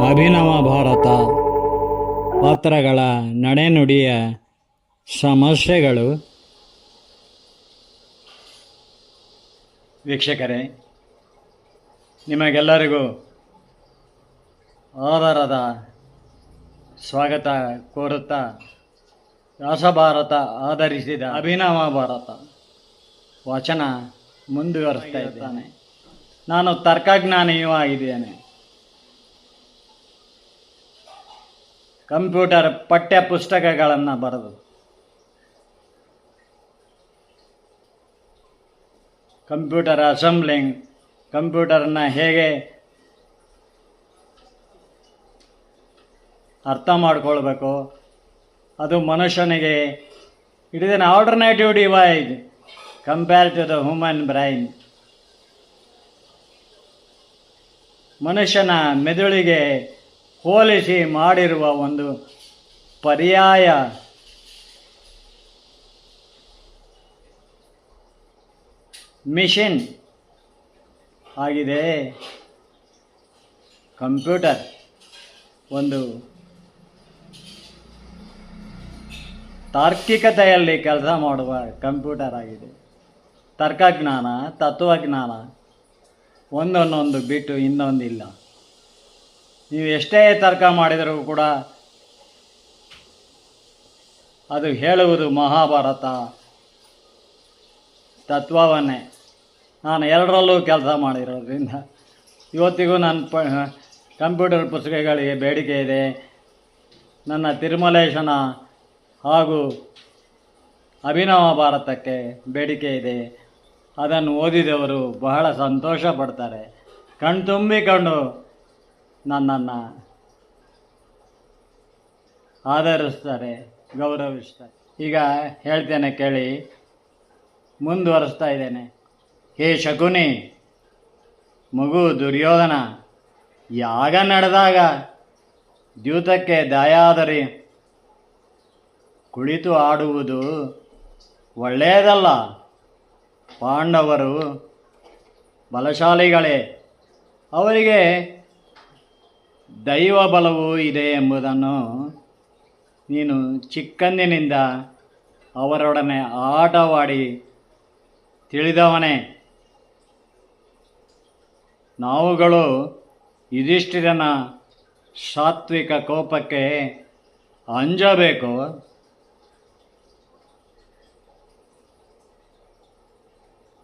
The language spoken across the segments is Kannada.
ಅಭಿನವ ಭಾರತ ಪಾತ್ರಗಳ ನಡೆನುಡಿಯ ಸಮಸ್ಯೆಗಳು. ವೀಕ್ಷಕರೇ, ನಿಮಗೆಲ್ಲರಿಗೂ ಆದರದ ಸ್ವಾಗತ ಕೋರುತ್ತಾ ವ್ಯಾಸಭಾರತ ಆಧರಿಸಿದ ಅಭಿನವ ಭಾರತ ವಚನ ಮುಂದುವರಿಸ್ತಾ ಇದ್ದಾನೆ. ನಾನು ತರ್ಕಜ್ಞಾನಿಯೂ ಆಗಿದ್ದೇನೆ. ಕಂಪ್ಯೂಟರ್ ಪಠ್ಯ ಪುಸ್ತಕಗಳನ್ನು ಬರೆದು ಕಂಪ್ಯೂಟರ್ ಅಸೆಂಬ್ಲಿಂಗ್, ಕಂಪ್ಯೂಟರನ್ನು ಹೇಗೆ ಅರ್ಥ ಮಾಡ್ಕೊಳ್ಬೇಕು, ಅದು ಮನುಷ್ಯನಿಗೆ it is an alternative device compare to the human brain. ಮನುಷ್ಯನ ಮೆದುಳಿಗೆ ಹೋಲಿಸಿ ಮಾಡಿರುವ ಒಂದು ಪರ್ಯಾಯ ಮಿಷಿನ್ ಆಗಿದೆ ಕಂಪ್ಯೂಟರ್. ಒಂದು ತಾರ್ಕಿಕತೆಯಲ್ಲಿ ಕೆಲಸ ಮಾಡುವ ಕಂಪ್ಯೂಟರ್ ಆಗಿದೆ. ತರ್ಕಜ್ಞಾನ, ತತ್ವಜ್ಞಾನ ಒಂದನ್ನೊಂದು ಬಿಟ್ಟು ಇನ್ನೊಂದಿಲ್ಲ. ನೀವು ಎಷ್ಟೇ ತರ್ಕ ಮಾಡಿದರೂ ಕೂಡ ಅದು ಹೇಳುವುದು ಮಹಾಭಾರತ ತತ್ವವನ್ನೇ. ನಾನು ಎರಡರಲ್ಲೂ ಕೆಲಸ ಮಾಡಿರೋದ್ರಿಂದ ಇವತ್ತಿಗೂ ನನ್ನ ಕಂಪ್ಯೂಟರ್ ಪುಸ್ತಕಗಳಿಗೆ ಬೇಡಿಕೆ ಇದೆ. ನನ್ನ ತಿರುಮಲೇಶನ ಹಾಗೂ ಅಭಿನವ ಭಾರತಕ್ಕೆ ಬೇಡಿಕೆ ಇದೆ. ಅದನ್ನು ಓದಿದವರು ಬಹಳ ಸಂತೋಷ ಪಡ್ತಾರೆ, ಕಣ್ತುಂಬಿಕೊಂಡು ನನ್ನನ್ನು ಆಧರಿಸ್ತಾರೆ, ಗೌರವಿಸ್ತಾರೆ. ಈಗ ಹೇಳ್ತೇನೆ ಕೇಳಿ, ಮುಂದುವರಿಸ್ತಾ ಇದ್ದೇನೆ. ಹೇ ಶಕುನಿ, ಮಗು ದುರ್ಯೋಧನ, ಯಾಗ ನಡೆದಾಗ ದ್ಯೂತಕ್ಕೆ ದಾಯಾದರಿ ಕುಳಿತು ಆಡುವುದು ಒಳ್ಳೆಯದಲ್ಲ. ಪಾಂಡವರು ಬಲಶಾಲಿಗಳೇ, ಅವರಿಗೆ ದೈವ ಬಲವೂ ಇದೆ ಎಂಬುದನ್ನು ನೀನು ಚಿಕ್ಕಂದಿನಿಂದ ಅವರೊಡನೆ ಆಟವಾಡಿ ತಿಳಿದವನೇ. ನಾವುಗಳು ಯುಧಿಷ್ಠಿರನ ಸಾತ್ವಿಕ ಕೋಪಕ್ಕೆ ಅಂಜಬೇಕು?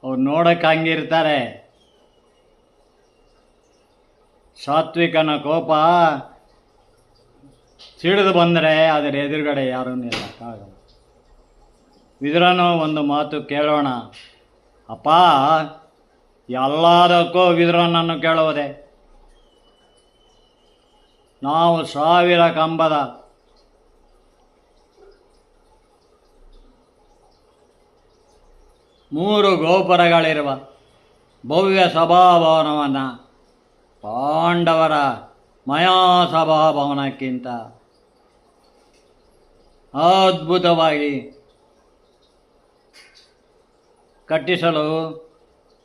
ಅವ್ರು ನೋಡಕ್ಕೆ ಹಂಗಿರ್ತಾರೆ. ಸಾತ್ವಿಕನ ಕೋಪ ಸಿಡಿದು ಬಂದರೆ ಅದರ ಎದುರುಗಡೆ ಯಾರೂ ನಿಲ್ಲಕ್ಕಾಗಲ್ಲ. ವಿದುರನು ಒಂದು ಮಾತು ಕೇಳೋಣ. ಅಪ್ಪ, ಎಲ್ಲದಕ್ಕೂ ವಿದುರನನ್ನು ಕೇಳುವುದೇ. ನಾವು 1000 ಕಂಬದ ಮೂರು ಗೋಪುರಗಳಿರುವ ಭವ್ಯ ಸಭಾಭವನವನ್ನು ಪಾಂಡವರ ಮಯಾ ಸಭಾಭವನಕ್ಕಿಂತ ಅದ್ಭುತವಾಗಿ ಕಟ್ಟಿಸಲು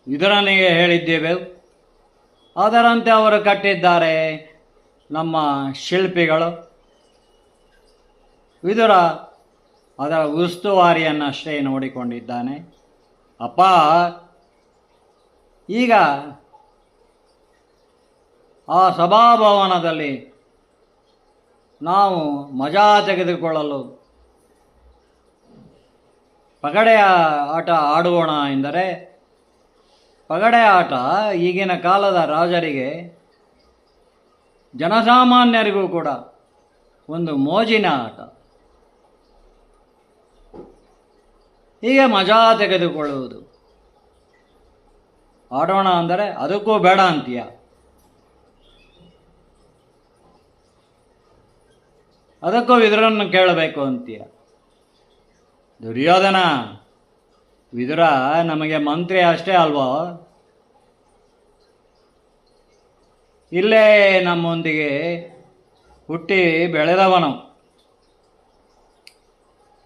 ವಿದುರನಿಗೆ ಹೇಳಿದ್ದೇವೆ. ಅದರಂತೆ ಅವರು ಕಟ್ಟಿದ್ದಾರೆ ನಮ್ಮ ಶಿಲ್ಪಿಗಳು. ವಿದುರ ಅದರ ಉಸ್ತುವಾರಿಯನ್ನಷ್ಟೇ ನೋಡಿಕೊಂಡಿದ್ದಾನೆ. ಅಪ್ಪ, ಈಗ ಆ ಸಭಾಭವನದಲ್ಲಿ ನಾವು ಮಜಾ ತೆಗೆದುಕೊಳ್ಳಲು ಪಗಡೆಯ ಆಟ ಆಡುವೋಣ ಎಂದರೆ, ಪಗಡೆ ಆಟ ಈಗಿನ ಕಾಲದ ರಾಜರಿಗೆ, ಜನಸಾಮಾನ್ಯರಿಗೂ ಕೂಡ ಒಂದು ಮೋಜಿನ ಆಟ. ಹೀಗೆ ಮಜಾ ತೆಗೆದುಕೊಳ್ಳುವುದು. ಆಡೋಣ ಅಂದರೆ ಅದಕ್ಕೂ ಬೇಡ ಅಂತೀಯ. ಅದಕ್ಕೂ ವಿದುರನ್ನು ಕೇಳಬೇಕು ಅಂತೀಯ. ದುರ್ಯೋಧನ, ವಿದುರ ನಮಗೆ ಮಂತ್ರಿ ಅಷ್ಟೇ ಅಲ್ವೋ? ಇಲ್ಲೇ ನಮ್ಮೊಂದಿಗೆ ಹುಟ್ಟಿ ಬೆಳೆದವನು.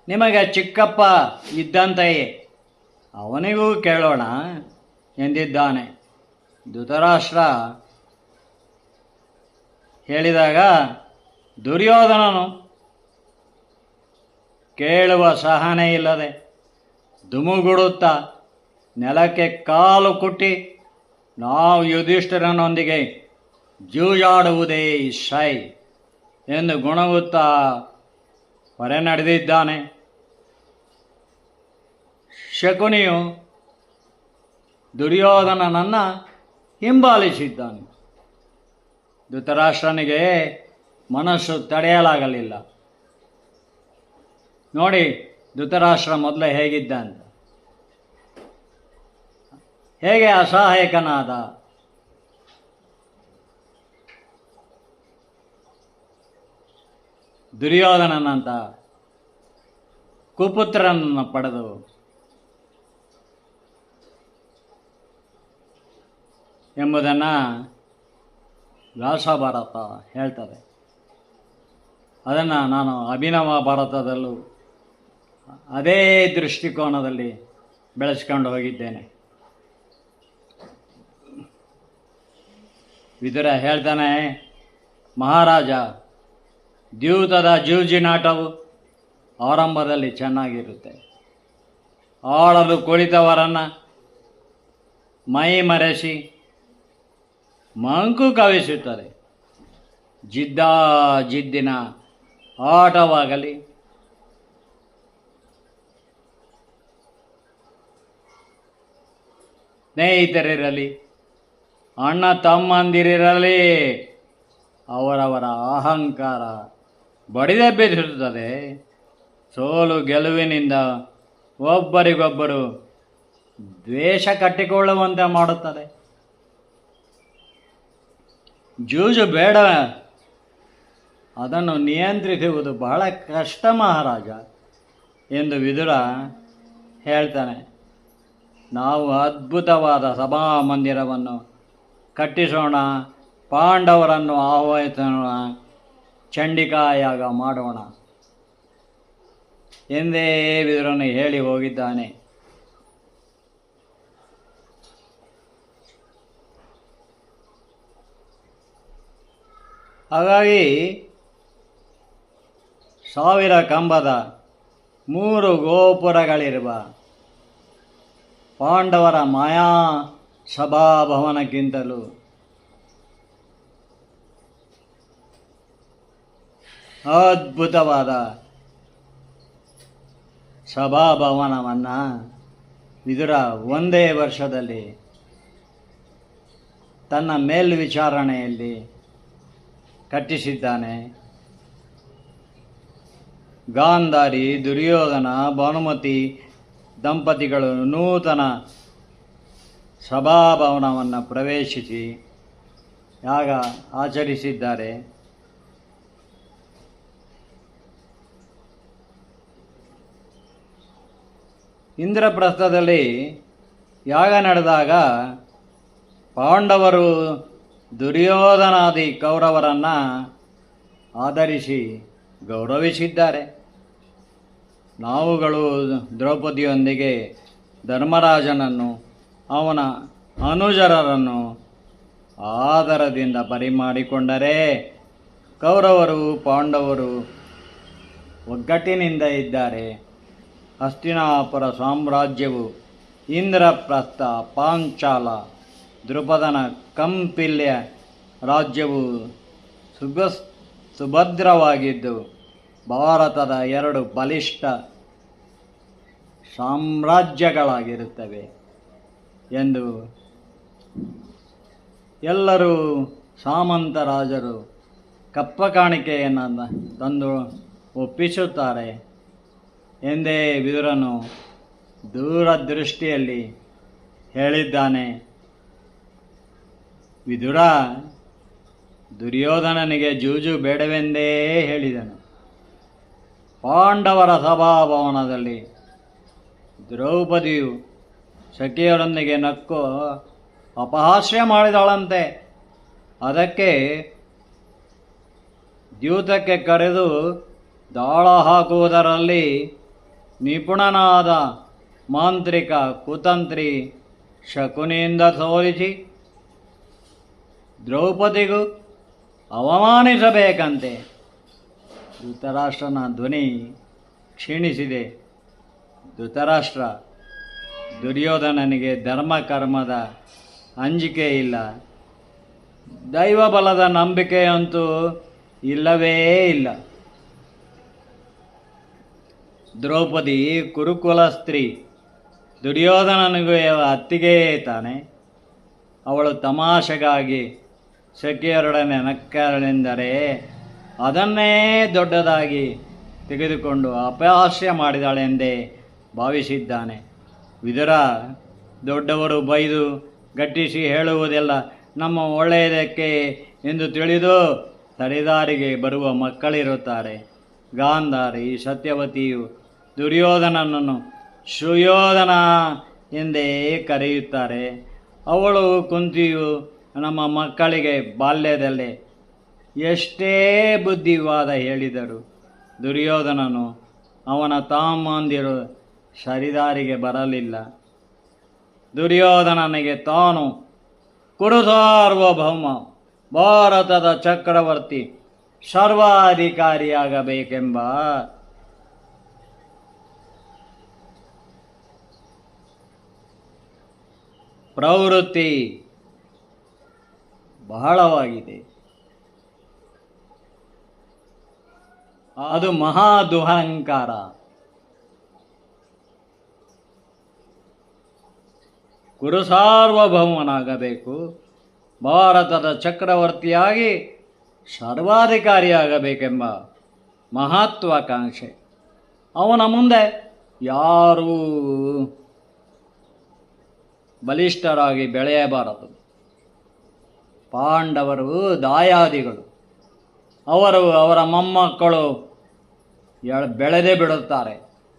ನಿಮಗೆ ಚಿಕ್ಕಪ್ಪ ಇದ್ದಂತೆಯೇ ಅವನಿಗೂ ಕೇಳೋಣ ಎಂದಿದ್ದಾನೆ. ಧೃತರಾಷ್ಟ್ರ ಹೇಳಿದಾಗ ದುರ್ಯೋಧನನು ಕೇಳುವ ಸಹನೆ ಇಲ್ಲದೆ ಧುಮುಗುಡುತ್ತಾ ನೆಲಕ್ಕೆ ಕಾಲು ಕುಟ್ಟಿ, ನಾವು ಯುಧಿಷ್ಠಿರನೊಂದಿಗೆ ಜೂಜಾಡುವುದೇ ಶೈ ಎಂದು ಗುಣಗುತ್ತಾ ಹೊರೆ ನಡೆದಿದ್ದಾನೆ. ಶಕುನಿಯು ದುರ್ಯೋಧನನನ್ನು ಹಿಂಬಾಲಿಸಿದ್ದಾನೆ. ಧೃತರಾಷ್ಟ್ರನಿಗೆ ಮನಸ್ಸು ತಡೆಯಲಾಗಲಿಲ್ಲ. ನೋಡಿ ಧೃತರಾಷ್ಟ್ರ ಮೊದಲೇ ಹೇಗಿದ್ದ ಅಂತ, ಹೇಗೆ ಅಸಹಾಯಕನಾದ. ದುರ್ಯೋಧನನಂತ ಕುಪುತ್ರನನ್ನು ಪಡೆದು ಎಂಬುದನ್ನು ವ್ಯಾಸ ಭಾರತ ಹೇಳ್ತಾರೆ. ಅದನ್ನು ನಾನು ಅಭಿನವ ಭಾರತದಲ್ಲೂ ಅದೇ ದೃಷ್ಟಿಕೋನದಲ್ಲಿ ಬೆಳೆಸ್ಕೊಂಡು ಹೋಗಿದ್ದೇನೆ. ವಿದುರ ಹೇಳ್ತಾನೆ, ಮಹಾರಾಜ, ದ್ಯೂತದ ಜೂಜಿನಾಟವು ಆರಂಭದಲ್ಲಿ ಚೆನ್ನಾಗಿರುತ್ತೆ. ಆಳಲು ಕುಳಿತವರನ್ನು ಮೈ ಮರೆಸಿ ಮಂಕು ಕವಿಸುತ್ತದೆ. ಜಿದ್ದಿನ ಆಟವಾಗಲಿ, ಸ್ನೇಹಿತರಿರಲಿ, ಅಣ್ಣ ತಮ್ಮಂದಿರಿರಲಿ, ಅವರವರ ಅಹಂಕಾರ ಬಡಿದೆಬ್ಬಿಸುತ್ತದೆ. ಸೋಲು ಗೆಲುವಿನಿಂದ ಒಬ್ಬರಿಗೊಬ್ಬರು ದ್ವೇಷ ಕಟ್ಟಿಕೊಳ್ಳುವಂತೆ ಮಾಡುತ್ತದೆ. ಜೂಜು ಬೇಡ, ಅದನ್ನು ನಿಯಂತ್ರಿಸುವುದು ಬಹಳ ಕಷ್ಟ ಮಹಾರಾಜ ಎಂದು ವಿದುರ ಹೇಳ್ತಾನೆ. ನಾವು ಅದ್ಭುತವಾದ ಸಭಾಮಂದಿರವನ್ನು ಕಟ್ಟಿಸೋಣ, ಪಾಂಡವರನ್ನು ಆಹ್ವಾನಿಸೋಣ, ಚಂಡಿಕಾಯಾಗ ಮಾಡೋಣ ಎಂದೇ ವಿದುರನು ಹೇಳಿ ಹೋಗಿದ್ದಾನೆ. ಹಾಗಾಗಿ 1000 ಕಂಬದ 3 ಗೋಪುರಗಳಿರುವ ಪಾಂಡವರ ಮಾಯಾ ಸಭಾಭವನಕ್ಕಿಂತಲೂ ಅದ್ಭುತವಾದ ಸಭಾಭವನವನ್ನು ವಿದುರ ಒಂದೇ ವರ್ಷದಲ್ಲಿ ತನ್ನ ಮೇಲ್ವಿಚಾರಣೆಯಲ್ಲಿ ಕಟ್ಟಿಸಿದ್ದಾನೆ. ಗಾಂಧಾರಿ, ದುರ್ಯೋಧನ, ಭಾನುಮತಿ ದಂಪತಿಗಳು ನೂತನ ಸಭಾಭವನವನ್ನು ಪ್ರವೇಶಿಸಿ ಯಾಗ ಆಚರಿಸಿದ್ದಾರೆ. ಇಂದ್ರಪ್ರಸ್ಥದಲ್ಲಿ ಯಾಗ ನಡೆದಾಗ ಪಾಂಡವರು ದುರ್ಯೋಧನಾದಿ ಕೌರವರನ್ನು ಆಧರಿಸಿ ಗೌರವಿಸಿದ್ದಾರೆ. ನಾವುಗಳು ದ್ರೌಪದಿಯೊಂದಿಗೆ ಧರ್ಮರಾಜನನ್ನು ಅವನ ಅನುಚರರನ್ನು ಆದರದಿಂದ ಪರಿಮಾಡಿಕೊಂಡರೆ ಕೌರವರು ಪಾಂಡವರು ಒಗ್ಗಟ್ಟಿನಿಂದ ಇದ್ದಾರೆ. ಹಸ್ತಿನಾಪುರ ಸಾಮ್ರಾಜ್ಯವು ಇಂದ್ರಪ್ರಸ್ಥ, ಪಾಂಚಾಲ, ದೃಪದನ ಕಂಪಿಲ್ಯ ರಾಜ್ಯವು ಸುಭದ್ರವಾಗಿದ್ದು ಭಾರತದ 2 ಬಲಿಷ್ಠ ಸಾಮ್ರಾಜ್ಯಗಳಾಗಿರುತ್ತವೆ ಎಂದು ಎಲ್ಲರೂ ಸಾಮಂತ ರಾಜರು ಕಪ್ಪ ಕಾಣಿಕೆಯನ್ನು ತಂದು ಒಪ್ಪಿಸುತ್ತಾರೆ ಎಂದೇ ವಿದುರನು ದೂರದೃಷ್ಟಿಯಲ್ಲಿ ಹೇಳಿದ್ದಾನೆ. ವಿದುರ ದುರ್ಯೋಧನನಿಗೆ ಜೂಜು ಬೇಡವೆಂದೇ ಹೇಳಿದನು. ಪಾಂಡವರ ಸಭಾಭವನದಲ್ಲಿ ದ್ರೌಪದಿಯು ಸಖಿಯರೊಂದಿಗೆ ನಕ್ಕು ಅಪಹಾಸ್ಯ ಮಾಡಿದಳಂತೆ. ಅದಕ್ಕೆ ದ್ಯೂತಕ್ಕೆ ಕರೆದು ದಾಳ ಹಾಕುವುದರಲ್ಲಿ ನಿಪುಣನಾದ ಮಾಂತ್ರಿಕ ಕುತಂತ್ರಿ ಶಕುನಿಯಿಂದ ಸೋಲಿಸಿ ದ್ರೌಪದಿಗೂ ಅವಮಾನಿಸಬೇಕಂತೆ. ಧೃತರಾಷ್ಟ್ರನ ಧ್ವನಿ ಕ್ಷೀಣಿಸಿದೆ. ಧೃತರಾಷ್ಟ್ರ, ದುರ್ಯೋಧನನಿಗೆ ಧರ್ಮ ಕರ್ಮದ ಅಂಜಿಕೆ ಇಲ್ಲ, ದೈವ ಬಲದ ನಂಬಿಕೆಯಂತೂ ಇಲ್ಲವೇ ಇಲ್ಲ. ದ್ರೌಪದಿ ಕುರುಕುಲ ಸ್ತ್ರೀ, ದುರ್ಯೋಧನನಿಗೂ ಅತ್ತಿಗೆಯೇ ತಾನೆ. ಅವಳು ತಮಾಷೆಗಾಗಿ ಸಖಿಯರೊಡನೆ ನಕ್ಕಳೆಂದರೆ ಅದನ್ನೇ ದೊಡ್ಡದಾಗಿ ತೆಗೆದುಕೊಂಡು ಅಪಹಾಸ್ಯ ಮಾಡಿದಳೆಂದೇ ಭಾವಿಸಿದ್ದಾನೆ. ವಿದುರ, ದೊಡ್ಡವರು ಬೈದು ಗಟ್ಟಿಸಿ ಹೇಳುವುದೆಲ್ಲ ನಮ್ಮ ಒಳ್ಳೆಯದಕ್ಕೆ ಎಂದು ತಿಳಿದು ತಡೆದಾರಿಗೆ ಬರುವ ಮಕ್ಕಳಿರುತ್ತಾರೆ. ಗಾಂಧಾರಿ, ಸತ್ಯವತಿಯು ದುರ್ಯೋಧನನನ್ನು ಸುಯೋಧನ ಎಂದೇ ಕರೆಯುತ್ತಾರೆ. ಅವಳು ಕುಂತಿಯು ನಮ್ಮ ಮಕ್ಕಳಿಗೆ ಬಾಲ್ಯದಲ್ಲೇ ಎಷ್ಟೇ ಬುದ್ಧಿವಾದ ಹೇಳಿದರು ದುರ್ಯೋಧನನು ಅವನ ತಮ್ಮಂದಿರು ಸರಿದಾರಿಗೆ ಬರಲಿಲ್ಲ. ದುರ್ಯೋಧನನಿಗೆ ತಾನು ಕುರುಸಾರ್ವಭೌಮ, ಭಾರತದ ಚಕ್ರವರ್ತಿ, ಸರ್ವಾಧಿಕಾರಿಯಾಗಬೇಕೆಂಬ ಪ್ರವೃತ್ತಿ ಬಹಳವಾಗಿದೆ. ಅದು ಮಹಾ ದುಹಂಕಾರ. ಕುರುಸಾರ್ವಭೌಮನಾಗಬೇಕು, ಭಾರತದ ಚಕ್ರವರ್ತಿಯಾಗಿ ಸರ್ವಾಧಿಕಾರಿಯಾಗಬೇಕೆಂಬ ಮಹತ್ವಾಕಾಂಕ್ಷೆ. ಅವನ ಮುಂದೆ ಯಾರೂ ಬಲಿಷ್ಠರಾಗಿ ಬೆಳೆಯಬಾರದು. ಪಾಂಡವರು ದಾಯಾದಿಗಳು, ಅವರು ಅವರ ಮೊಮ್ಮಕ್ಕಳು ಬೆಳೆದೇ ಬಿಡುತ್ತಾರೆ,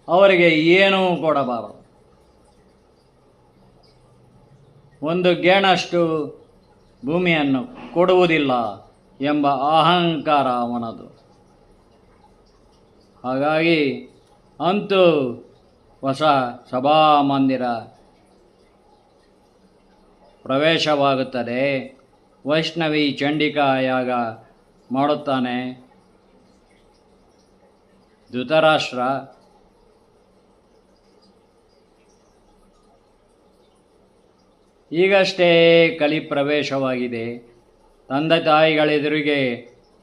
ಅವರಿಗೆ ಏನೂ ಕೊಡಬಾರದು. ಒಂದು ಗೇಣಷ್ಟು ಭೂಮಿಯನ್ನು ಕೊಡುವುದಿಲ್ಲ ಎಂಬ ಅಹಂಕಾರ ಅವನದು. ಹಾಗಾಗಿ ಅಂತೂ ಹೊಸ ಸಭಾಮಂದಿರ ಪ್ರವೇಶವಾಗುತ್ತದೆ. ವೈಷ್ಣವಿ ಚಂಡಿಕಾ ಯಾಗ ಮಾಡುತ್ತಾನೆ ಧೃತರಾಷ್ಟ್ರ. ಈಗಷ್ಟೇ ಕಲಿ ಪ್ರವೇಶವಾಗಿದೆ. ತಂದೆ ತಾಯಿಗಳೆದುರಿಗೆ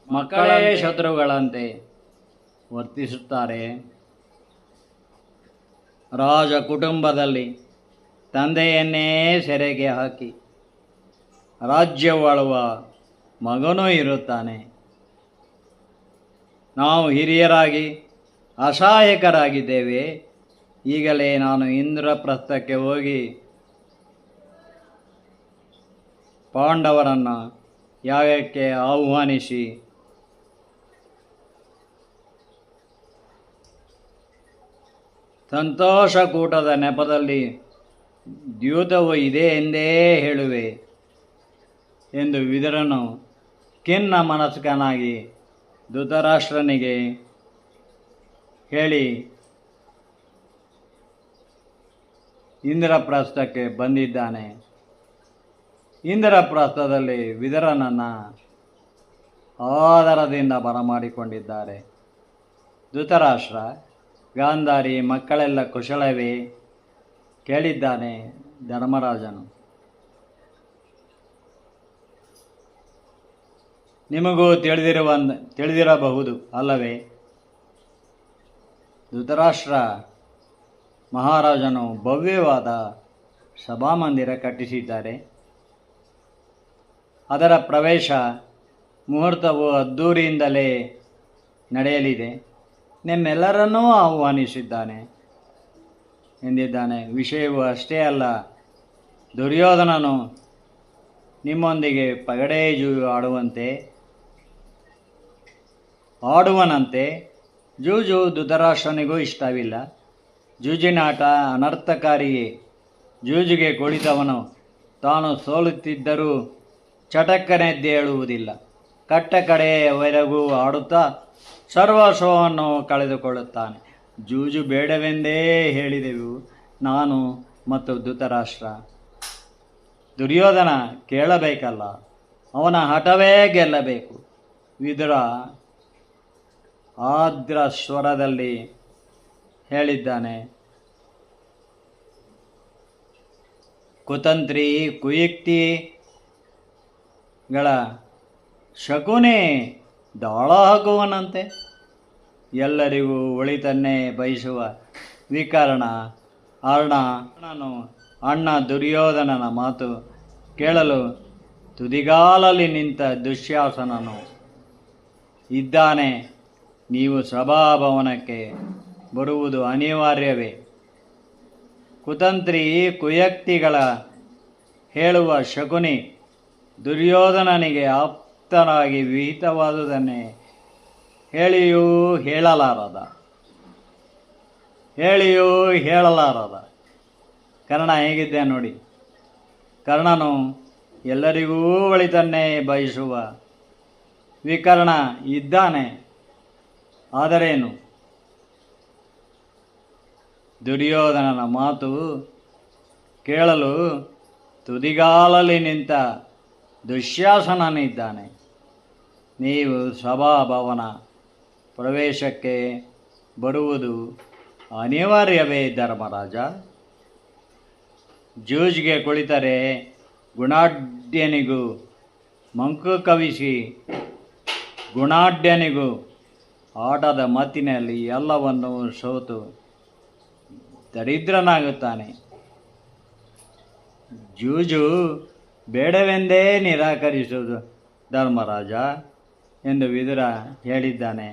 ಮಕ್ಕಳೇ ಶತ್ರುಗಳಂತೆ ವರ್ತಿಸುತ್ತಾರೆ. ರಾಜ ಕುಟುಂಬದಲ್ಲಿ ತಂದೆಯನ್ನೇ ಸೆರೆಗೆ ಹಾಕಿ ರಾಜ್ಯವಾಳುವ ಮಗನೂ ಇರುತ್ತಾನೆ. ನಾವು ಹಿರಿಯರಾಗಿ ಅಸಹಾಯಕರಾಗಿದ್ದೇವೆ. ಈಗಲೇ ನಾನು ಇಂದ್ರಪ್ರಸ್ಥಕ್ಕೆ ಹೋಗಿ ಪಾಂಡವರನ್ನು ಯಾಗಕ್ಕೆ ಆಹ್ವಾನಿಸಿ ಸಂತೋಷಕೂಟದ ನೆಪದಲ್ಲಿ ದ್ಯೂತವು ಇದೆ ಎಂದೇ ಹೇಳುವೆ ಎಂದು ವಿದುರನು ಖಿನ್ನ ಮನಸ್ಕನಾಗಿ ಧೃತರಾಷ್ಟ್ರನಿಗೆ ಹೇಳಿ ಇಂದ್ರಪ್ರಸ್ಥಕ್ಕೆ ಬಂದಿದ್ದಾನೆ. ಇಂದ್ರಪ್ರಸ್ಥದಲ್ಲಿ ವಿದುರನನ್ನು ಆದರದಿಂದ ಬರಮಾಡಿಕೊಂಡಿದ್ದಾರೆ. ಧೃತರಾಷ್ಟ್ರ, ಗಾಂಧಾರಿ ಮಕ್ಕಳೆಲ್ಲ ಕುಶಲವೇ ಕೇಳಿದ್ದಾನೆ ಧರ್ಮರಾಜನು. ನಿಮಗೂ ತಿಳಿದಿರಬಹುದು ಅಲ್ಲವೇ? ಧೃತರಾಷ್ಟ್ರ ಮಹಾರಾಜನು ಭವ್ಯವಾದ ಸಭಾಮಂದಿರ ಕಟ್ಟಿಸಿದ್ದಾರೆ. ಅದರ ಪ್ರವೇಶ ಮುಹೂರ್ತವು ಅದ್ದೂರಿಯಿಂದಲೇ ನಡೆಯಲಿದೆ. ನಿಮ್ಮೆಲ್ಲರನ್ನೂ ಆಹ್ವಾನಿಸಿದ್ದಾನೆ ಎಂದಿದ್ದಾನೆ. ವಿಷಯವು ಅಷ್ಟೇ ಅಲ್ಲ, ದುರ್ಯೋಧನನು ನಿಮ್ಮೊಂದಿಗೆ ಪಗಡೆಜು ಆಡುವನಂತೆ. ಜೂಜು ಧೃತರಾಷ್ಟ್ರನಿಗೂ ಇಷ್ಟವಿಲ್ಲ. ಜೂಜಿನಾಟ ಅನರ್ಥಕಾರಿಯೇ. ಜೂಜಿಗೆ ಕುಳಿತವನು ತಾನು ಸೋಲುತ್ತಿದ್ದರೂ ಚಟಕ್ಕನೆದ್ದೇಳುವುದಿಲ್ಲ. ಕಟ್ಟ ಕಡೆಯವರೆಗೂ ಆಡುತ್ತಾ ಸರ್ವಸ್ವವನ್ನು ಕಳೆದುಕೊಳ್ಳುತ್ತಾನೆ. ಜೂಜು ಬೇಡವೆಂದೇ ಹೇಳಿದೆವು ನಾನು ಮತ್ತು ಧೃತರಾಷ್ಟ್ರ. ದುರ್ಯೋಧನ ಕೇಳಬೇಕಲ್ಲ, ಅವನ ಹಠವೇ ಗೆಲ್ಲಬೇಕು. ವಿದುರ ಆರ್ದ್ರ ಸ್ವರದಲ್ಲಿ ಹೇಳಿದ್ದಾನೆ. ಕುತಂತ್ರಿ ಕುಯುಕ್ತಿಗಳ ಶಕುನಿ ದಾಳ ಹಾಕುವನಂತೆ. ಎಲ್ಲರಿಗೂ ಒಳಿತನ್ನೇ ಬಯಸುವ ವಿಕರ್ಣ ಅರ್ಣನು ಅಣ್ಣ ದುರ್ಯೋಧನನ ಮಾತು ಕೇಳಲು ತುದಿಗಾಲಲ್ಲಿ ನಿಂತ ದುಶ್ಯಾಸನನು ಇದ್ದಾನೆ. ನೀವು ಸಭಾಭವನಕ್ಕೆ ಬರುವುದು ಅನಿವಾರ್ಯವೇ. ಕುತಂತ್ರಿ ಕುಯುಕ್ತಿಗಳ ಹೇಳುವ ಶಕುನಿ ದುರ್ಯೋಧನನಿಗೆ ಆಪ್ತನಾಗಿ ವಿಹಿತವಾದುದನ್ನೇ ಹೇಳಿಯೂ ಹೇಳಲಾರದ ಕರ್ಣ ಹೇಗಿದ್ದೆ ನೋಡಿ. ಕರ್ಣನು ಎಲ್ಲರಿಗೂ ಒಳಿತನ್ನೇ ಬಯಸುವ ವಿಕರ್ಣ ಇದ್ದಾನೆ. ಆದರೇನು, ದುರ್ಯೋಧನನ ಮಾತು ಕೇಳಲು ತುದಿಗಾಲಲ್ಲಿ ನಿಂತ ದುಶ್ಯಾಸನನಿದ್ದಾನೆ. ನೀವು ಸಭಾಭವನ ಪ್ರವೇಶಕ್ಕೆ ಬರುವುದು ಅನಿವಾರ್ಯವೇ ಧರ್ಮರಾಜ. ಜೂಜ್ಗೆ ಕುಳಿತರೆ ಗುಣಾಢ್ಯನಿಗೂ ಮಂಕು ಕವಿಸಿ ಗುಣಾಢ್ಯನಿಗೂ ಆಟದ ಮತ್ತಿನಲ್ಲಿ ಎಲ್ಲವನ್ನೂ ಸೋತು ದರಿದ್ರನಾಗುತ್ತಾನೆ. ಜೂಜು ಬೇಡವೆಂದೇ ನಿರಾಕರಿಸುವುದು ಧರ್ಮರಾಜ ಎಂದು ವಿದುರ ಹೇಳಿದ್ದಾನೆ.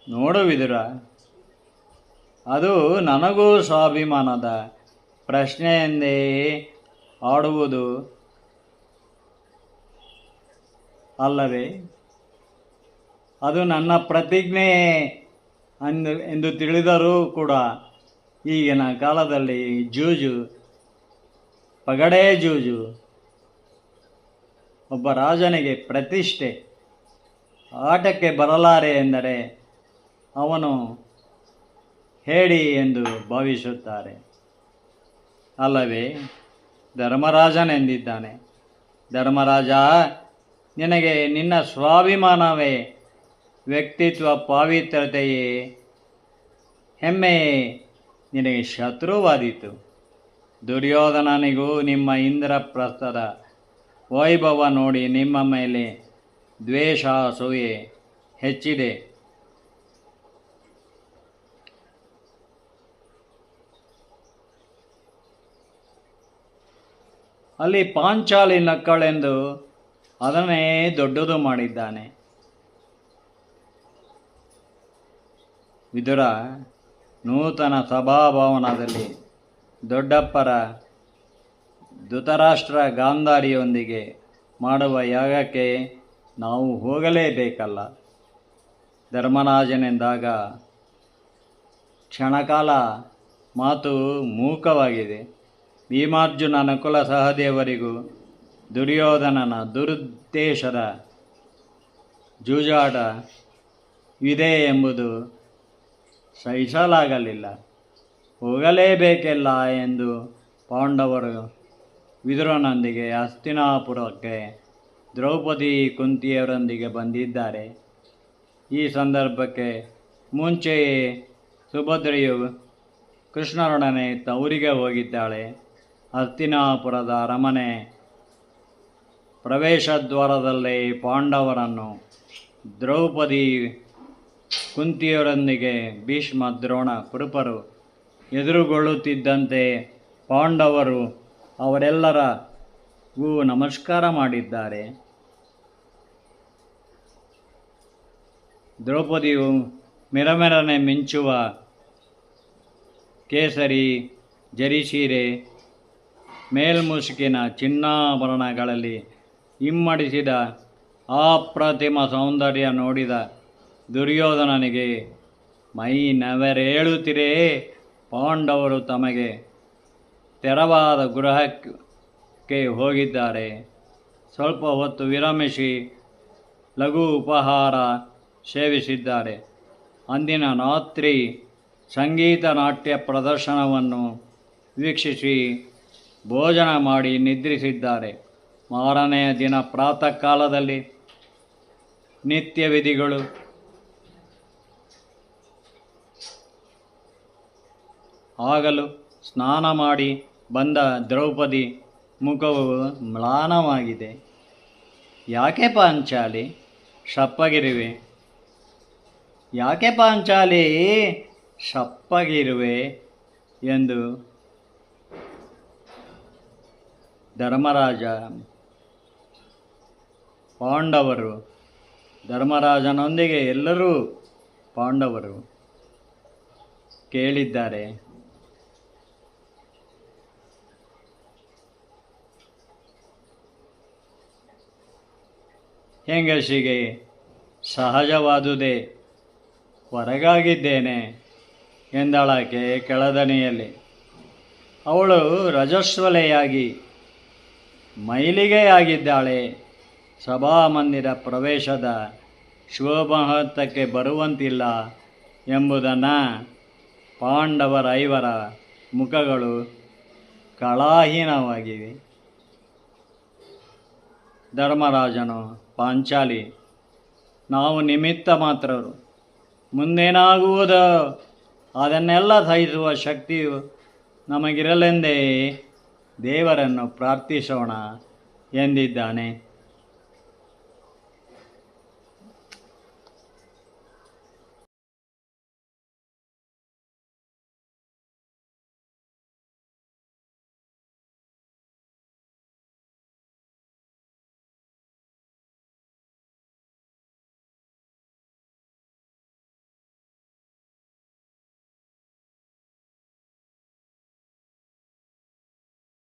ನೋಡು ವಿದುರ, ಅದು ನನಗೂ ಸ್ವಾಭಿಮಾನದ ಪ್ರಶ್ನೆಯೆಂದೇ ಆಡುವುದು ಅಲ್ಲವೇ? ಅದು ನನ್ನ ಪ್ರತಿಜ್ಞೆ ಎಂದು ತಿಳಿದರೂ ಕೂಡ ಈಗಿನ ಕಾಲದಲ್ಲಿ ಜೂಜು ಪಗಡೆ ಜೂಜು ಒಬ್ಬ ರಾಜನಿಗೆ ಪ್ರತಿಷ್ಠೆ. ಆಟಕ್ಕೆ ಬರಲಾರೆ ಎಂದರೆ ಅವನು ಹೇಳಿ ಎಂದು ಭಾವಿಸುತ್ತಾರೆ ಅಲ್ಲವೇ? ಧರ್ಮರಾಜನೆಂದಿದ್ದಾನೆ. ಧರ್ಮರಾಜ, ನಿನಗೆ ನಿನ್ನ ಸ್ವಾಭಿಮಾನವೇ, ವ್ಯಕ್ತಿತ್ವ ಪಾವಿತ್ರತೆಯೇ, ಹೆಮ್ಮೆಯೇ ನಿನಗೆ ಶತ್ರುವಾದೀತು. ದುರ್ಯೋಧನನಿಗೂ ನಿಮ್ಮ ಇಂದ್ರಪ್ರಸ್ಥದ ವೈಭವ ನೋಡಿ ನಿಮ್ಮ ಮೇಲೆ ದ್ವೇಷ ಅಸೂಯೆ ಹೆಚ್ಚಿದೆ. ಅಲ್ಲಿ ಪಾಂಚಾಲಿ ನಕ್ಕಳೆಂದು ಅದನ್ನೇ ದೊಡ್ಡದು ಮಾಡಿದ್ದಾನೆ. ವಿದುರ, ನೂತನ ಸಭಾಭವನದಲ್ಲಿ ದೊಡ್ಡಪ್ಪರ ಧೃತರಾಷ್ಟ್ರ ಗಾಂಧಾರಿಯೊಂದಿಗೆ ಮಾಡುವ ಯಾಗಕ್ಕೆ ನಾವು ಹೋಗಲೇಬೇಕಲ್ಲ. ಧರ್ಮರಾಜನೆಂದಾಗ ಕ್ಷಣಕಾಲ ಮಾತು ಮೂಕವಾಗಿದೆ. ಭೀಮಾರ್ಜುನ ನಕುಲ ಸಹದೇವರಿಗೂ ದುರ್ಯೋಧನನ ದುರುದ್ದೇಶದ ಜೂಜಾಟ ಇದೆ ಎಂಬುದು ಸಹಿಸಲಾಗಲಿಲ್ಲ. ಹೋಗಲೇಬೇಕಿಲ್ಲ ಎಂದು ಪಾಂಡವರು ವಿದುರನೊಂದಿಗೆ ಹಸ್ತಿನಾಪುರಕ್ಕೆ ದ್ರೌಪದಿ ಕುಂತಿಯವರೊಂದಿಗೆ ಬಂದಿದ್ದಾರೆ. ಈ ಸಂದರ್ಭಕ್ಕೆ ಮುಂಚೆಯೇ ಸುಭದ್ರೆಯು ಕೃಷ್ಣನೊಡನೆ ತವರಿಗೆ ಹೋಗಿದ್ದಾಳೆ. ಹಸ್ತಿನಾಪುರದ ಅರಮನೆ ಪ್ರವೇಶದ್ವಾರದಲ್ಲೇ ಪಾಂಡವರನ್ನು ದ್ರೌಪದಿ ಕುಂತಿಯವರೊಂದಿಗೆ ಭೀಷ್ಮ ದ್ರೋಣ ಕುರುಪರು ಎದುರುಗೊಳ್ಳುತ್ತಿದ್ದಂತೆ ಪಾಂಡವರು ಅವರೆಲ್ಲರಿಗೂ ನಮಸ್ಕಾರ ಮಾಡಿದ್ದಾರೆ. ದ್ರೌಪದಿಯು ಮೆರಮೆರನೆ ಮಿಂಚುವ ಕೇಸರಿ ಜರಿಸೀರೆ ಮೇಲ್ಮುಸುಕಿನ ಚಿನ್ನಾಭರಣಗಳಲ್ಲಿ ಇಮ್ಮಡಿಸಿದ ಅಪ್ರತಿಮ ಸೌಂದರ್ಯ ನೋಡಿದ ದುರ್ಯೋಧನನಿಗೆ ಮೈ ನವೆರೇಳುತ್ತಿರೇ. ಪಾಂಡವರು ತಮಗೆ ತೆರವಾದ ಗೃಹಕ್ಕೆ ಹೋಗಿದ್ದಾರೆ. ಸ್ವಲ್ಪ ಹೊತ್ತು ವಿರಮಿಸಿ ಲಘು ಉಪಹಾರ ಸೇವಿಸಿದ್ದಾರೆ. ಅಂದಿನ ರಾತ್ರಿ ಸಂಗೀತ ನಾಟ್ಯ ಪ್ರದರ್ಶನವನ್ನು ವೀಕ್ಷಿಸಿ ಭೋಜನ ಮಾಡಿ ನಿದ್ರಿಸಿದ್ದಾರೆ. ಮಾರನೆಯ ದಿನ ಪ್ರಾತಃ ಕಾಲದಲ್ಲಿ ನಿತ್ಯ ವಿಧಿಗಳು ಆಗಲು ಸ್ನಾನ ಮಾಡಿ ಬಂದ ದ್ರೌಪದಿ ಮುಖವು ಮ್ಲಾನವಾಗಿದೆ. ಯಾಕೆ ಪಾಂಚಾಲಿ ಶಪ್ಪಗಿರುವೆ? ಯಾಕೆ ಪಾಂಚಾಲಿ ಶಪ್ಪಗಿರುವೆ ಎಂದು ಧರ್ಮರಾಜನೊಂದಿಗೆ ಎಲ್ಲರೂ ಪಾಂಡವರು ಕೇಳಿದ್ದಾರೆ. ಹೆಂಗಸಿಗೆ ಸಹಜವಾದುದೇ, ಹೊರಗಾಗಿದ್ದೇನೆ ಎಂದಳಾಕೆ ಕೆಳದನಿಯಲ್ಲಿ. ಅವಳು ರಜಸ್ವಲೆಯಾಗಿ ಮೈಲಿಗೆಯಾಗಿದ್ದಾಳೆ. ಸಭಾಮಂದಿರ ಪ್ರವೇಶದ ಶುಭಮುಹೂರ್ತಕ್ಕೆ ಬರುವಂತಿಲ್ಲ ಎಂಬುದನ್ನು ಪಾಂಡವರ 5 ಮುಖಗಳು ಕಳಾಹೀನವಾಗಿವೆ. ಧರ್ಮರಾಜನು, ಪಾಂಚಾಲಿ, ನಾವು ನಿಮಿತ್ತ ಮಾತ್ರರು. ಮುಂದೇನಾಗುವುದೋ ಅದನ್ನೆಲ್ಲ ಸಹಿಸುವ ಶಕ್ತಿಯು ನಮಗಿರಲೆಂದೇ ದೇವರನ್ನು ಪ್ರಾರ್ಥಿಸೋಣ ಎಂದಿದ್ದಾನೆ.